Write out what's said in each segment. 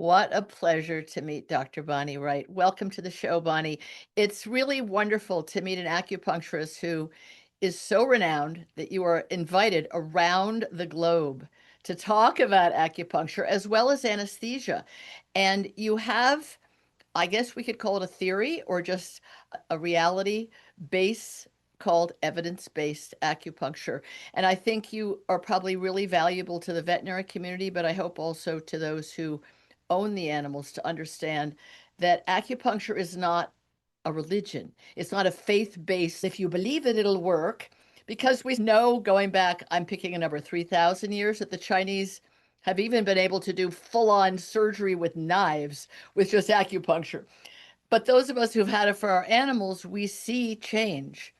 What a pleasure to meet Dr. Bonnie Wright. Welcome to the show, Bonnie. It's really wonderful to meet an acupuncturist who is so renowned that you are invited around the globe to talk about acupuncture as well as anesthesia. And you have, I guess we could call it a theory or just a reality base called evidence-based acupuncture. And I think you are probably really valuable to the veterinary community, but I hope also to those who own the animals to understand that acupuncture is not a religion. It's not a faith-based, if you believe that it'll work, because we know going back, I'm picking a number, 3,000 years, that the Chinese have even been able to do full-on surgery with knives with just acupuncture. But those of us who've had it for our animals, we see change.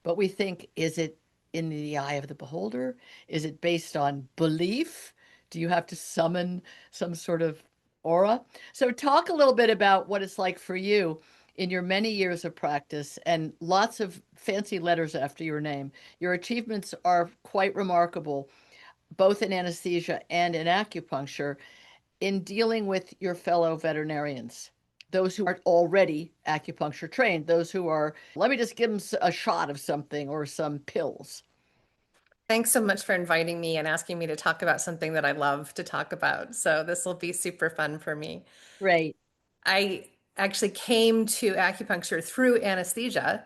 But we think, is it in the eye of the beholder? Is it based on belief? Do you have to summon some sort of aura? So, talk a little bit about what it's like for you in your many years of practice and lots of fancy letters after your name. Your achievements are quite remarkable, both in anesthesia and in acupuncture, in dealing with your fellow veterinarians, those who aren't already acupuncture trained, those who are, let me just give them a shot of something or some pills. Thanks so much for inviting me and asking me to talk about something that I love to talk about. So this will be super fun for me. Great. I actually came to acupuncture through anesthesia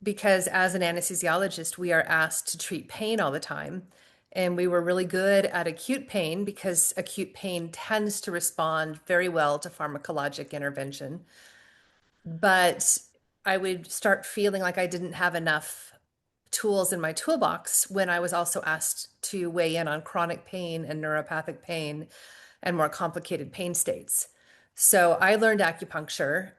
because as an anesthesiologist, we are asked to treat pain all the time. And we were really good at acute pain because acute pain tends to respond very well to pharmacologic intervention. But I would start feeling like I didn't have enough tools in my toolbox when I was also asked to weigh in on chronic pain and neuropathic pain and more complicated pain states. So I learned acupuncture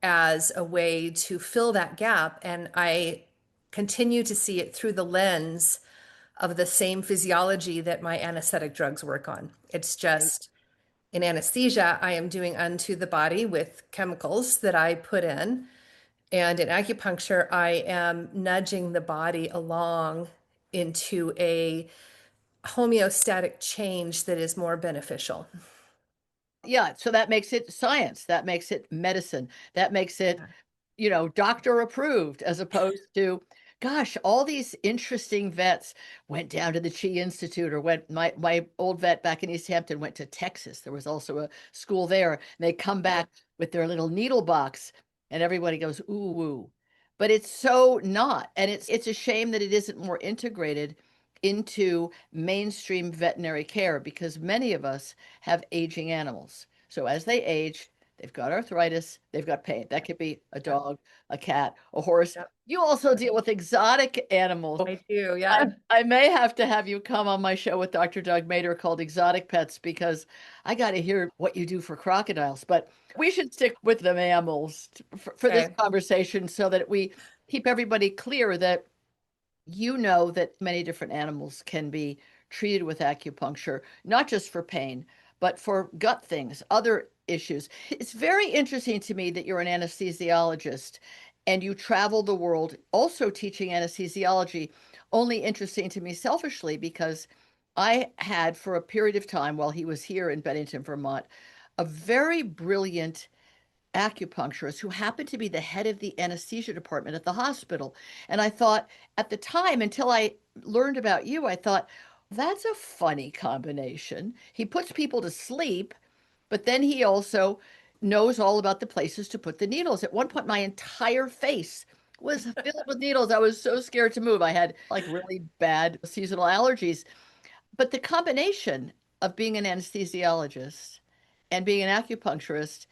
as a way to fill that gap, and I continue to see it through the lens of the same physiology that my anesthetic drugs work on. It's Right. just in anesthesia, I am doing unto the body with chemicals that I put in. And in acupuncture, I am nudging the body along into a homeostatic change that is more beneficial. Yeah, so that makes it science, that makes it medicine, that makes it, Yeah. doctor approved, as opposed to, gosh, all these interesting vets went down to the Chi Institute or went, my old vet back in East Hampton went to Texas. There was also a school there. And they come back with their little needle box and everybody goes, ooh, woo. But it's so not. And it's a shame that it isn't more integrated into mainstream veterinary care because many of us have aging animals. So as they age, they've got arthritis, they've got pain. That could be a Yep. dog, a cat, a horse. Yep. You also deal with exotic animals. I do. I, Yeah. I may have to have you come on my show with Dr. Doug Mader called Exotic Pets because I got to hear what you do for crocodiles. But we should stick with the mammals for this Okay. conversation so that we keep everybody clear that you know that many different animals can be treated with acupuncture, not just for pain, but for gut things, other issues. It's very interesting to me that you're an anesthesiologist and you travel the world also teaching anesthesiology. Only interesting to me selfishly because I had for a period of time while he was here in Bennington, Vermont, a very brilliant acupuncturist who happened to be the head of the anesthesia department at the hospital. And I thought at the time, until I learned about you, I thought, that's a funny combination. He puts people to sleep, but then he also knows all about the places to put the needles. At one point, my entire face was filled with needles. I was so scared to move. I had like really bad seasonal allergies. But the combination of being an anesthesiologist and being an acupuncturist,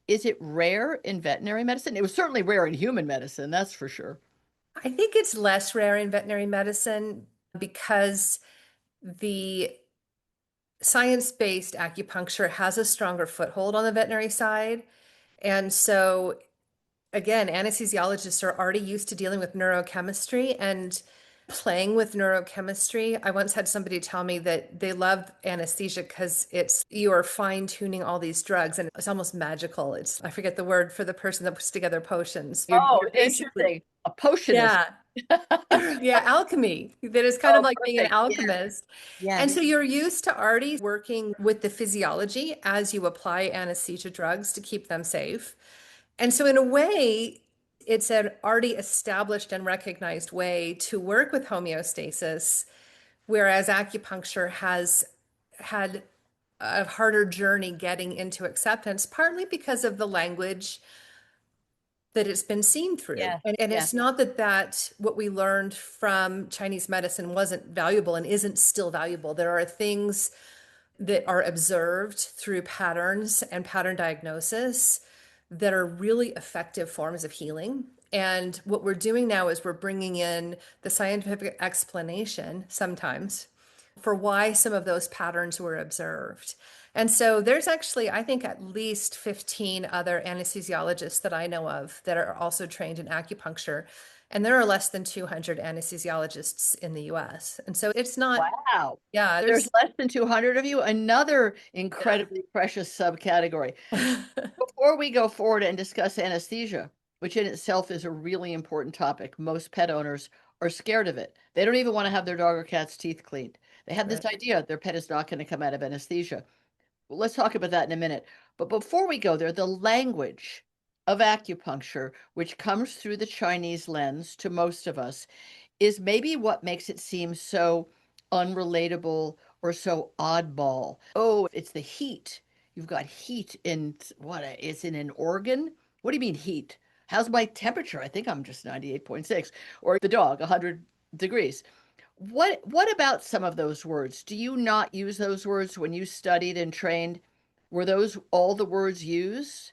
is it rare in veterinary medicine? It was certainly rare in human medicine, that's for sure. I think it's less rare in veterinary medicine because the science-based acupuncture has a stronger foothold on the veterinary side. And so, again, anesthesiologists are already used to dealing with neurochemistry, and playing with neurochemistry. I once had somebody tell me that they love anesthesia because it's you are fine tuning all these drugs and it's almost magical. It's I forget the word for the person that puts together potions. Oh, You're basically interesting. A potionist. yeah. Yeah, alchemy. That is kind of Oh, like being an perfect. Yes, alchemist. And yes, so you're used to already working with the physiology as you apply anesthesia drugs to keep them safe. And so, in a way, it's an already established and recognized way to work with homeostasis, whereas acupuncture has had a harder journey getting into acceptance, partly because of the language that it's been seen through. yes, And yes. it's not that what we learned from Chinese medicine wasn't valuable and isn't still valuable. There are things that are observed through patterns and pattern diagnosis that are really effective forms of healing. And what we're doing now is we're bringing in the scientific explanation sometimes for why some of those patterns were observed. And so there's actually, I think, at least 15 other anesthesiologists that I know of that are also trained in acupuncture. And there are less than 200 anesthesiologists in the US. And so it's not, Wow. yeah, There's less than 200 of you, another yeah. incredibly precious subcategory. Before we go forward and discuss anesthesia, which in itself is a really important topic, most pet owners are scared of it. They don't even want to have their dog or cat's teeth cleaned. They have this Right. idea their pet is not going to come out of anesthesia. Well, let's talk about that in a minute. But before we go there, the language of acupuncture, which comes through the Chinese lens to most of us, is maybe what makes it seem so unrelatable or so oddball. Oh, it's the heat. You've got heat in what? It's in an organ? What do you mean heat? How's my temperature? I think I'm just 98.6. Or the dog, 100 degrees. What about some of those words? Do you not use those words when you studied and trained? Were those all the words used?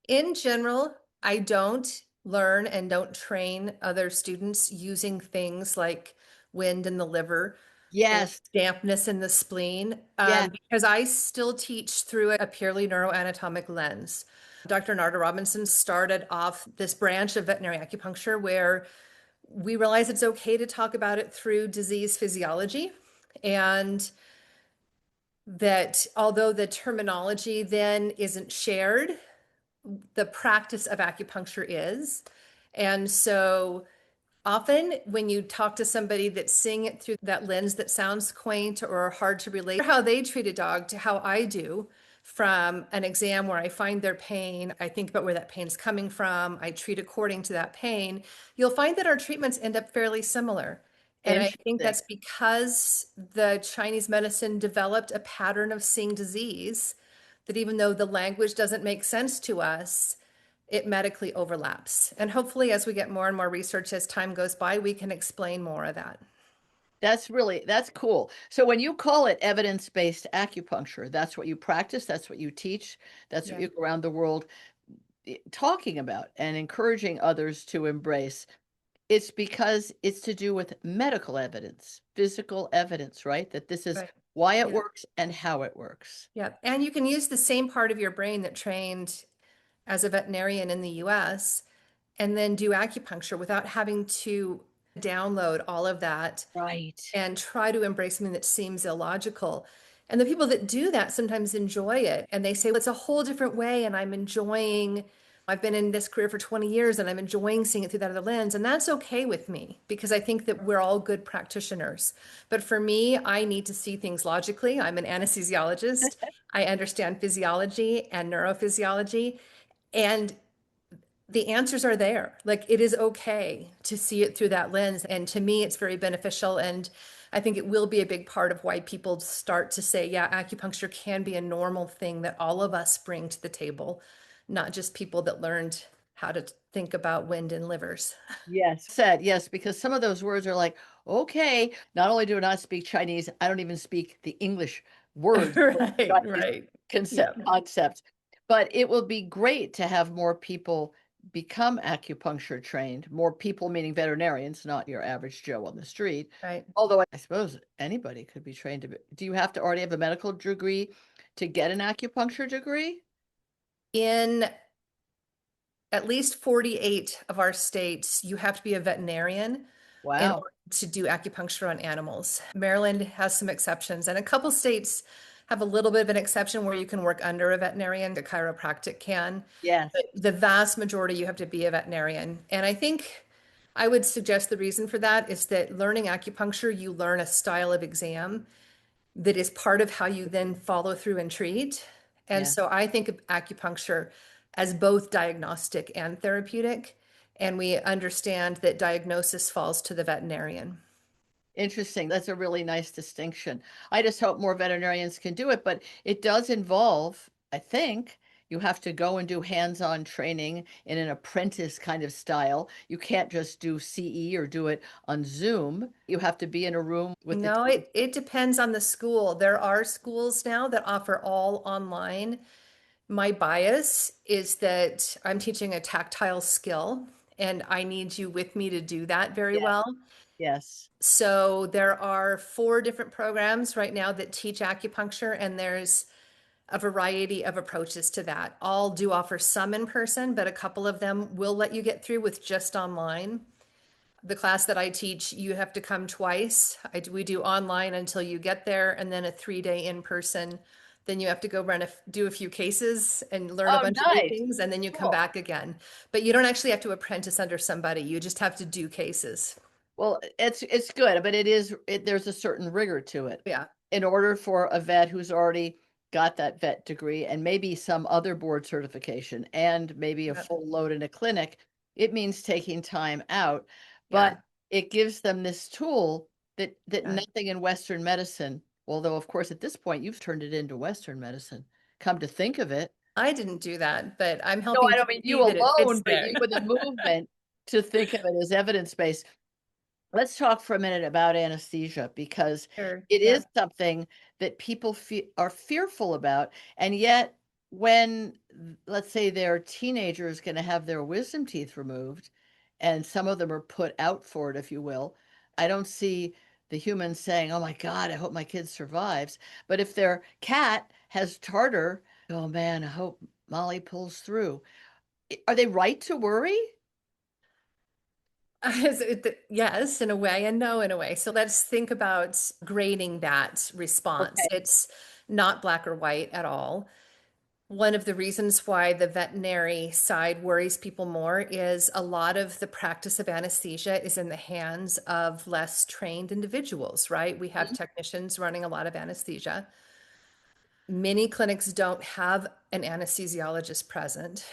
In general, I don't learn and don't train other students using things like wind in the liver or Yes. dampness in the spleen, Yes. because I still teach through a purely neuroanatomic lens. Dr. Narda Robinson started off this branch of veterinary acupuncture where we realize it's okay to talk about it through disease physiology. And that although the terminology then isn't shared, the practice of acupuncture is. And so often when you talk to somebody that's seeing it through that lens that sounds quaint or hard to relate, how they treat a dog to how I do from an exam where I find their pain, I think about where that pain's coming from, I treat according to that pain, you'll find that our treatments end up fairly similar. And I think Interesting. that's because the Chinese medicine developed a pattern of seeing disease that even though the language doesn't make sense to us, it medically overlaps. And hopefully, as we get more and more research as time goes by, we can explain more of that. That's cool. So when you call it evidence-based acupuncture, that's what you practice, that's what you teach, that's what Yeah, you go around the world talking about and encouraging others to embrace. It's because it's to do with medical evidence, physical evidence, right? That this is right. why it Yeah, works and how it works. yeah. And you can use the same part of your brain that trained as a veterinarian in the US and then do acupuncture without having to download all of that Right. and try to embrace something that seems illogical. And the people that do that sometimes enjoy it. And they say, well, it's a whole different way. And I've been in this career for 20 years and I'm enjoying seeing it through that other lens. And that's okay with me because I think that we're all good practitioners. But for me, I need to see things logically. I'm an anesthesiologist. I understand physiology and neurophysiology. And the answers are there. Like it is okay to see it through that lens. And to me, it's very beneficial. And I think it will be a big part of why people start to say, yeah, acupuncture can be a normal thing that all of us bring to the table, not just people that learned how to think about wind and livers. Yes. Said yes, because some of those words are like, okay, not only do I not speak Chinese, I don't even speak the English words for Right, Chinese right. Yeah, concepts. But it will be great to have more people become acupuncture trained, more people meaning veterinarians, not your average Joe on the street. right. Although I suppose anybody could be trained to be. Do you have to already have a medical degree to get an acupuncture degree? In at least 48 of our states, you have to be a veterinarian in Wow. order to do acupuncture on animals. Maryland has some exceptions, and a couple states have a little bit of an exception where you can work under a veterinarian, a chiropractic can. Yes. But the vast majority, you have to be a veterinarian. And I think I would suggest the reason for that is that learning acupuncture, you learn a style of exam that is part of how you then follow through and treat. And Yeah. so I think of acupuncture as both diagnostic and therapeutic. And we understand that diagnosis falls to the veterinarian. Interesting. That's a really nice distinction. I just hope more veterinarians can do it, but it does involve, I think, you have to go and do hands-on training in an apprentice kind of style. You can't just do CE or do it on Zoom. You have to be in a room with the No, team. it depends on the school. There are schools now that offer all online. My bias is that I'm teaching a tactile skill and I need you with me to do that very Yeah. well. Yes. So there are 4 different programs right now that teach acupuncture, and there's a variety of approaches to that. All do offer some in person, but a couple of them will let you get through with just online. The class that I teach, you have to come twice. We do online until you get there, and then a 3-day in person. Then you have to go do a few cases and learn a Oh, bunch of new nice. things, and then you come Cool. back again. But you don't actually have to apprentice under somebody. You just have to do cases. Well, it's good, but there's a certain rigor to it. Yeah. In order for a vet who's already got that vet degree and maybe some other board certification and maybe a Yep. full load in a clinic, it means taking time out, but Yeah. it gives them this tool that Yeah. nothing in Western medicine, although of course at this point you've turned it into Western medicine. Come to think of it. I didn't do that, but I'm No, helping I to don't mean you see that it alone, fits but there. you and the movement to think of it as evidence-based. Let's talk for a minute about anesthesia because Sure. it Yeah. is something that people are fearful about. And yet, when, let's say, their teenager is going to have their wisdom teeth removed, and some of them are put out for it, if you will, I don't see the humans saying, "Oh my God, I hope my kid survives." But if their cat has tartar, oh man, I hope Molly pulls through. Are they right to worry? Yes, in a way, and no, in a way. So let's think about grading that response. Okay. It's not black or white at all. One of the reasons why the veterinary side worries people more is a lot of the practice of anesthesia is in the hands of less trained individuals, right? We have Mhm. technicians running a lot of anesthesia. Many clinics don't have an anesthesiologist present.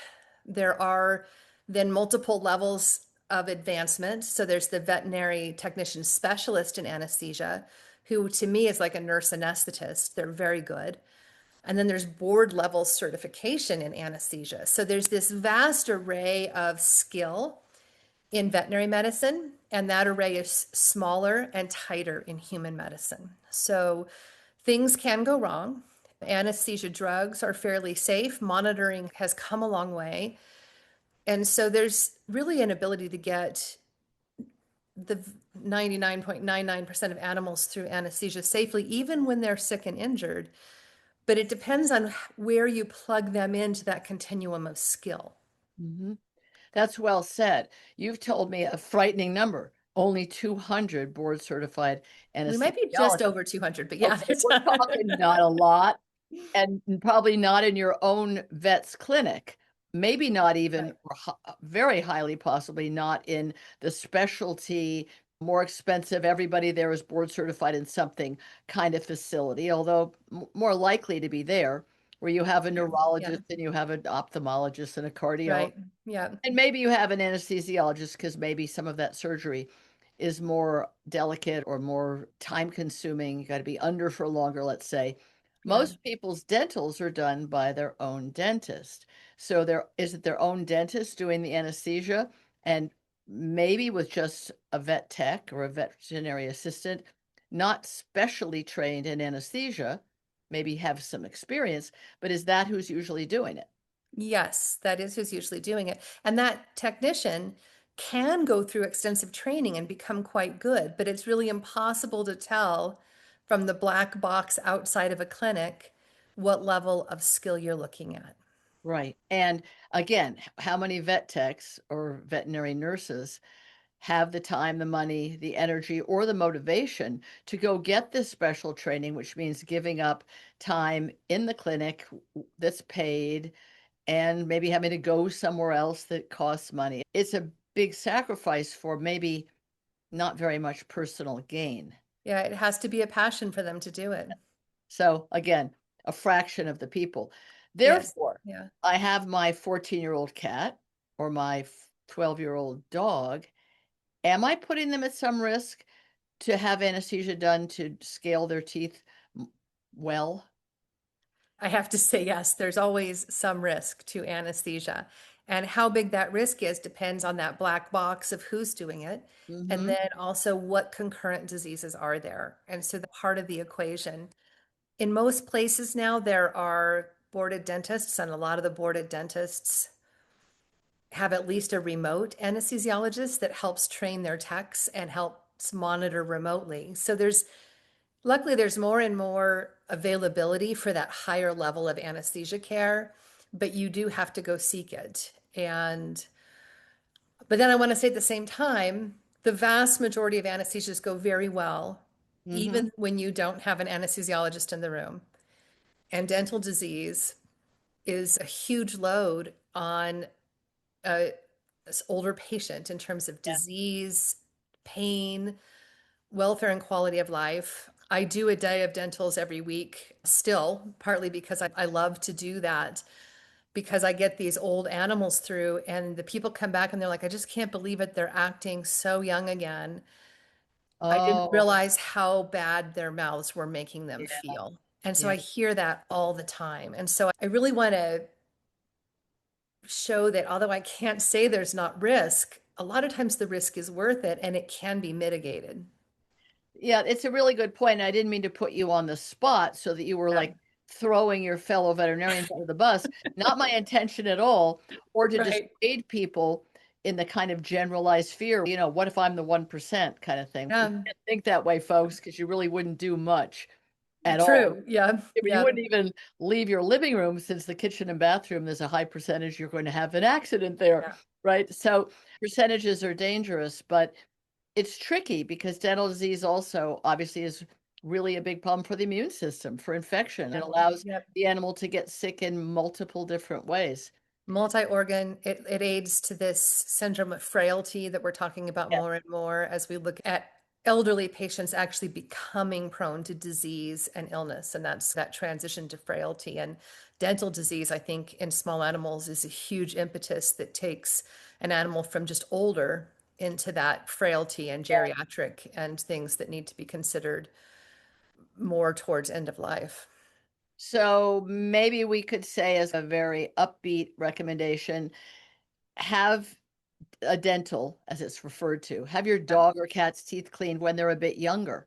There are then multiple levels of advancement. So there's the veterinary technician specialist in anesthesia, who to me is like a nurse anesthetist. They're very good. And then there's board level certification in anesthesia. So there's this vast array of skill in veterinary medicine, and that array is smaller and tighter in human medicine. So things can go wrong. Anesthesia drugs are fairly safe. Monitoring has come a long way. And so there's really an ability to get the 99.99% of animals through anesthesia safely, even when they're sick and injured. But it depends on where you plug them into that continuum of skill. Mhm. That's well said. You've told me a frightening number, only 200 board certified We might be just anesthesiologists. over 200, but yeah, Okay, we're talking not a lot, and probably not in your own vet's clinic. Maybe not even, right. or very highly possibly not in the specialty, more expensive, everybody there is board certified in something kind of facility, although more likely to be there, where you have a Yeah, yeah, neurologist and you have an ophthalmologist and a cardiologist. right. Yeah, And maybe you have an anesthesiologist because maybe some of that surgery is more delicate or more time consuming. You got to be under for longer, let's say. yeah. Most people's dentals are done by their own dentist. So there is it their own dentist doing the anesthesia and maybe with just a vet tech or a veterinary assistant, not specially trained in anesthesia, maybe have some experience, but is that who's usually doing it? Yes, that is who's usually doing it. And that technician can go through extensive training and become quite good, but it's really impossible to tell from the black box outside of a clinic what level of skill you're looking at. Right. And again, how many vet techs or veterinary nurses have the time, the money, the energy, or the motivation to go get this special training, which means giving up time in the clinic that's paid and maybe having to go somewhere else that costs money. It's a big sacrifice for maybe not very much personal gain. Yeah, it has to be a passion for them to do it. So again, a fraction of the people. Yes. Therefore, Yeah. I have my 14-year-old cat or my 12-year-old dog. Am I putting them at some risk to have anesthesia done to scale their teeth well? I have to say, yes, there's always some risk to anesthesia. And how big that risk is depends on that black box of who's doing it. And Hmm. then also what concurrent diseases are there. And so the part of the equation. In most places now, there are boarded dentists, and a lot of the boarded dentists have at least a remote anesthesiologist that helps train their techs and helps monitor remotely. So luckily there's more and more availability for that higher level of anesthesia care, but you do have to go seek it. But then I want to say at the same time, the vast majority of anesthesias go very well, Hmm. even when you don't have an anesthesiologist in the room. And dental disease is a huge load on a this older patient in terms of Yeah. disease, pain, welfare, and quality of life. I do a day of dentals every week still, partly because I love to do that because I get these old animals through and the people come back and they're like, I just can't believe it. They're acting so young again. I didn't Oh, realize how bad their mouths were making them yeah, feel. And so yeah. I hear that all the time. And so I really want to show that although I can't say there's not risk, a lot of times the risk is worth it and it can be mitigated. Yeah, it's a really good point. I didn't mean to put you on the spot so that you were Yeah. like throwing your fellow veterinarians under the bus. Not my intention at all, or to Right. dissuade people in the kind of generalized fear, what if I'm the 1% kind of thing. You Yeah. can't think that way, folks, because you really wouldn't do much at all. True. Yeah. I mean, you Yeah. wouldn't even leave your living room since the kitchen and bathroom, there's a high percentage you're going to have an accident there, Yeah. right? So percentages are dangerous, but it's tricky because dental disease also obviously is really a big problem for the immune system, for infection. It allows Yep. the animal to get sick in multiple different ways. Multi-organ, it aids to this syndrome of frailty that we're talking about Yeah. more and more as we look at elderly patients actually becoming prone to disease and illness. And that's that transition to frailty. And dental disease, I think, in small animals is a huge impetus that takes an animal from just older into that frailty and Yeah. geriatric and things that need to be considered more towards end of life. So maybe we could say, as a very upbeat recommendation, have a dental, as it's referred to, have your dog or cat's teeth cleaned when they're a bit younger.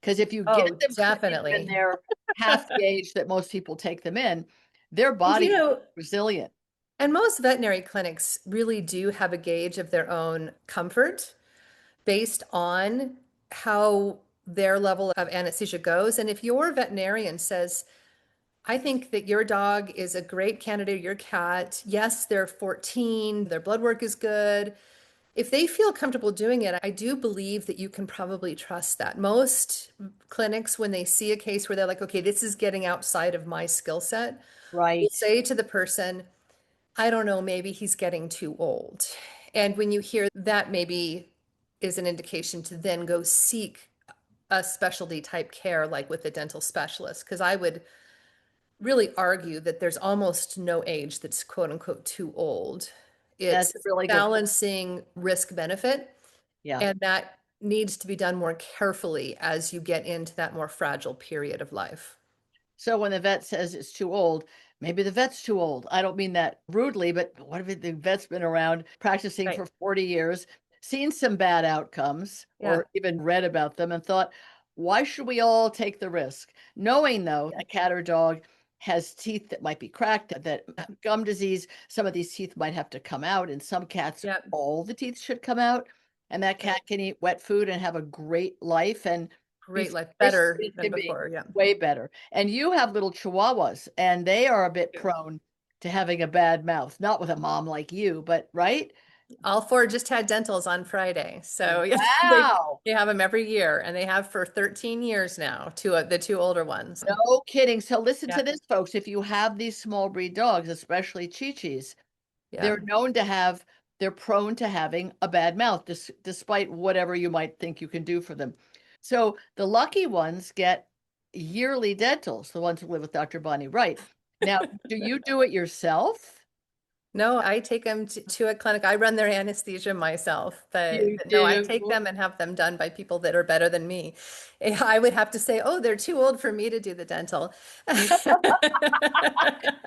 Because if you get Oh, them cleaned when definitely. they're half the age that most people take them in, their And body is resilient. and most veterinary clinics really do have a gauge of their own comfort based on how their level of anesthesia goes. And if your veterinarian says, I think that your dog is a great candidate, your cat, yes, they're 14, their blood work is good. If they feel comfortable doing it, I do believe that you can probably trust that. Most clinics, when they see a case where they're like, okay, this is getting outside of my skill set, will Right. say to the person, I don't know, maybe he's getting too old. And when you hear that, maybe is an indication to then go seek a specialty type care, like with a dental specialist. Because I would really argue that there's almost no age that's quote unquote too old. That's It's a really good point. balancing risk benefit, Yeah. and that needs to be done more carefully as you get into that more fragile period of life. So when the vet says it's too old, maybe the vet's too old. I don't mean that rudely, but what if the vet's been around practicing Right. for 40 years, seen some bad outcomes, Yeah. or even read about them and thought, why should we all take the risk? Knowing though, a cat or dog has teeth that might be cracked, that Yeah. have gum disease, some of these teeth might have to come out. In some cats, Yeah. all the teeth should come out. And that Right. cat can eat wet food and have a great life and be Great life. flourishing Better than into being before. Yeah. way better. And you have little chihuahuas, and they are a bit Yeah. prone to having a bad mouth, not with a mom like you, but right? All four just had dentals on Friday. So yeah, Wow. they have them every year and they have for 13 years now, the two older ones. No kidding. So listen to Yeah. this, folks. If you have these small breed dogs, especially Chi-Chis, Yeah. they're known to have, they're prone to having a bad mouth, despite whatever you might think you can do for them. So the lucky ones get yearly dentals, the ones who live with Dr. Bonnie Wright. Now, do you do it yourself? No, I take them to a clinic. I run their anesthesia myself, You but no, I do. take them and have them done by people that are better than me. I would have to say, oh, they're too old for me to do the dental.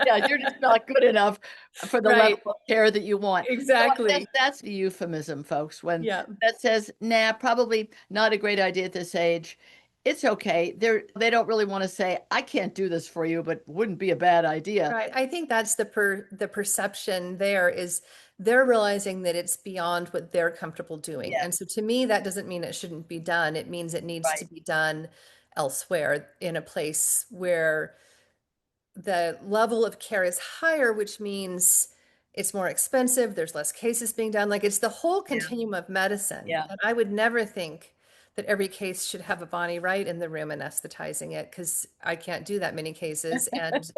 Yeah, you're just not good enough for the level Right, of care that you want. So I guess exactly. that's the euphemism, folks, when Yeah, that says, nah, probably not a great idea at this age. It's okay. They don't really want to say, I can't do this for you, but wouldn't be a bad idea. right. I think that's the perception there is they're realizing that it's beyond what they're comfortable doing. Yeah, And so to me, that doesn't mean it shouldn't be done. It means it needs to right. be done elsewhere in a place where the level of care is higher, which means it's more expensive, there's less cases being done. Like it's the whole Yeah, continuum of medicine. yeah. And I would never think that every case should have a Bonnie Wright in the room anesthetizing it because I can't do that many cases. And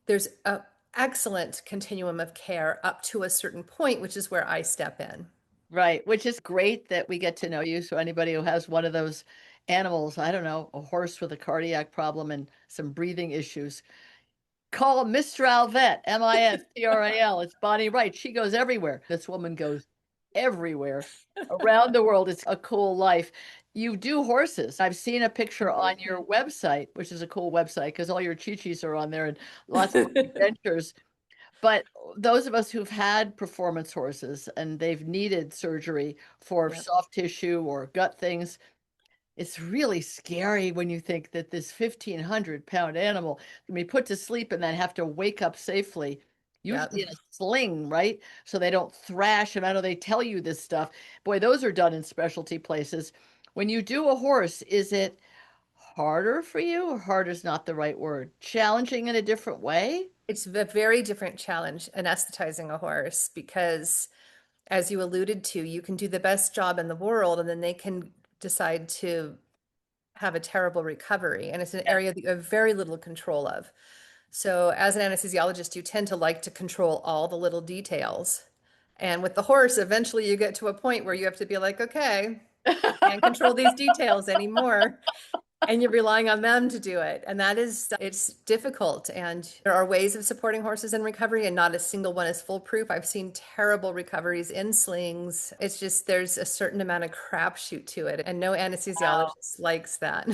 there's a excellent continuum of care up to a certain point, which is where I step in. Right, which is great that we get to know you. So anybody who has one of those animals, I don't know, a horse with a cardiac problem and some breathing issues, call Mistral Vet, Mistral. It's Bonnie Wright. She goes everywhere. This woman goes everywhere around the world. It's a cool life. You do horses. I've seen a picture on your website, which is a cool website because all your chi-chis are on there and lots of adventures. But those of us who've had performance horses and they've needed surgery for Yep, soft tissue or gut things, it's really scary when you think that this 1,500-pound animal can be put to sleep and then have to wake up safely, yep. usually in a sling, right? So they don't thrash. And I know they tell you this stuff. Boy, those are done in specialty places. When you do a horse, is it harder for you, or hard is not the right word? Challenging in a different way? It's a very different challenge anesthetizing a horse because, as you alluded to, you can do the best job in the world and then they can decide to have a terrible recovery. And it's an Yeah. area that you have very little control of. So, as an anesthesiologist, you tend to like to control all the little details. And with the horse, eventually you get to a point where you have to be like, okay, I can't control these details anymore. And you're relying on them to do it. And that is, it's difficult. And there are ways of supporting horses in recovery, and not a single one is foolproof. I've seen terrible recoveries in slings. It's just, there's a certain amount of crapshoot to it. And no Wow. anesthesiologist likes that.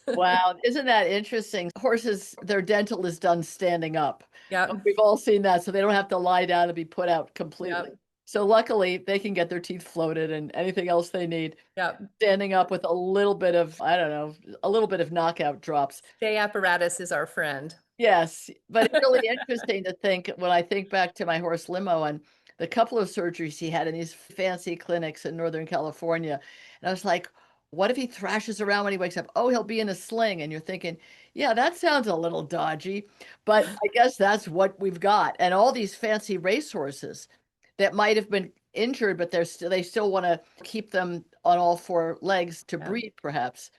Wow, isn't that interesting? Horses, their dental is done standing up. Yep. We've all seen that, so they don't have to lie down and be put out completely. Yep. So luckily, they can get their teeth floated and anything else they need Yep. standing up with a little bit of, I don't know, a little bit of knockout drops. Stay apparatus is our friend. Yes, but it's really interesting to think when I think back to my horse Limo and the couple of surgeries he had in these fancy clinics in Northern California. And I was like, what if he thrashes around when he wakes up? Oh, he'll be in a sling. And you're thinking, yeah, that sounds a little dodgy, but I guess that's what we've got. And all these fancy racehorses that might have been injured, but they still want to keep them on all four legs to Yeah. breed, perhaps.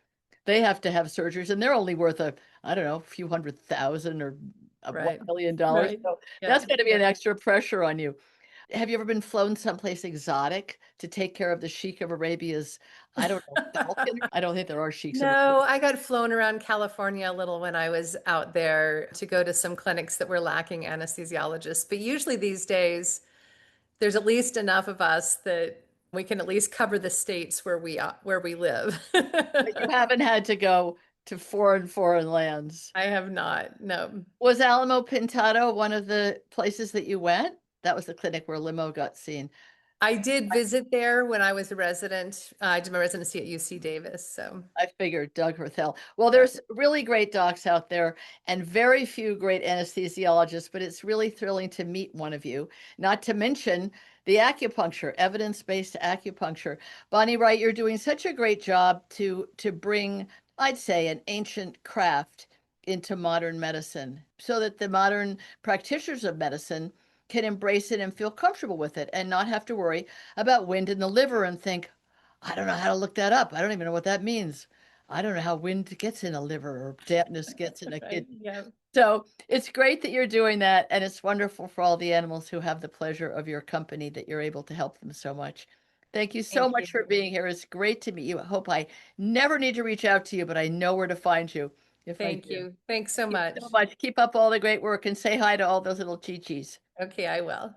They have to have surgeries, and they're only worth I don't know, a few 100,000 or Right. $1 million. Right. So Yeah. that's going to be an extra pressure on you. Have you ever been flown someplace exotic to take care of the Sheik of Arabia's, I don't know, falcon? I don't think there are sheiks of No, I got flown around California a little when I was out there to go to some clinics that were lacking anesthesiologists. But usually these days, there's at least enough of us that we can at least cover the states where we live. But you haven't had to go to foreign lands. I have not. No. Was Alamo Pintado one of the places that you went? That was the clinic where Limo got seen. I did visit there when I was a resident. I did my residency at UC Davis, so I figured Doug Herthel. Well, yeah. there's really great docs out there and very few great anesthesiologists, but it's really thrilling to meet one of you, not to mention the acupuncture, evidence-based acupuncture. Bonnie Wright, you're doing such a great job to bring, I'd say, an ancient craft into modern medicine so that the modern practitioners of medicine can embrace it and feel comfortable with it and not have to worry about wind in the liver and think, I don't know how to look that up. I don't even know what that means. I don't know how wind gets in a liver or dampness gets in a Right. kidney. Yeah. So it's great that you're doing that. And it's wonderful for all the animals who have the pleasure of your company that you're able to help them so much. Thank you so Thank you. much for being here. It's great to meet you. I hope I never need to reach out to you, but I know where to find you if I Thank do. you. Thanks so Thank you so much. much. Keep up all the great work and say hi to all those little chi-chis. Okay, I will.